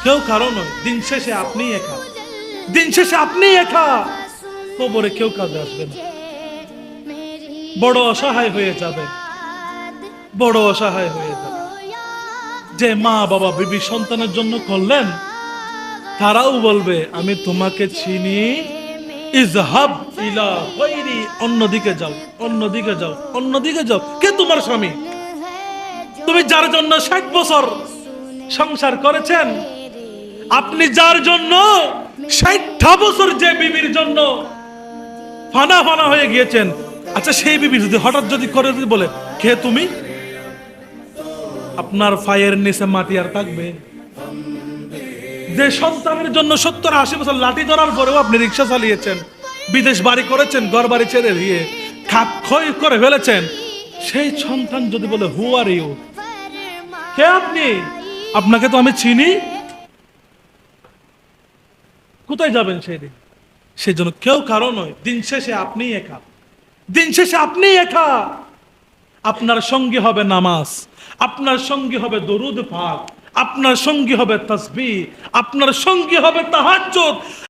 কেউ কারো নয়, দিন শেষে আপনি একা, দিন শেষে আপনি একা, কবরে কেউ কাজে আসবে না। বড় অসহায় হয়ে যাবে, বড় অসহায় হয়ে যাবে। যে মা বাবা বিবি সন্তানের জন্য করলেন, তারাও বলবে আমি তোমাকে চিনি, ইজহাব ইলা গায়রি, অন্যদিকে যাও, অন্যদিকে যাও, অন্যদিকে যাও। কে তোমার স্বামী? তুমি যার জন্য 60 বছর সংসার করেছেন, আপনি যার জন্য 60টা বছর যে বিবির জন্য ফানা ফানা হয়ে গিয়েছেন, আচ্ছা সেই বিবি যদি হঠাৎ যদি করে যদি বলে কে তুমি, আপনার পায়ের নিচে মাটি আর থাকবে? যে সন্তানের জন্য 70-80 বছর লাঠি ধরার পরেও আপনি রিক্সা চালিয়েছেন, বিদেশ বাড়ি করেছেন, ঘর বাড়ি ছেড়ে দিয়ে খাপ খই করে ফেলেছেন, সেই সন্তান যদি বলে হু আর ইউ, কে আপনি, আপনাকে তো আমি চিনি, কোথায় যাবেন সেই দিন? সেই জন্য কেউ কারো নয়, দিন শেষে আপনি একা, দিন শেষে আপনি একা। আপনার সঙ্গী হবে নামাজ, আপনার সঙ্গী হবে দরুদ পাক, আপনার সঙ্গী হবে তাসবিহ, আপনার সঙ্গী হবে তাহাজ্জুদ।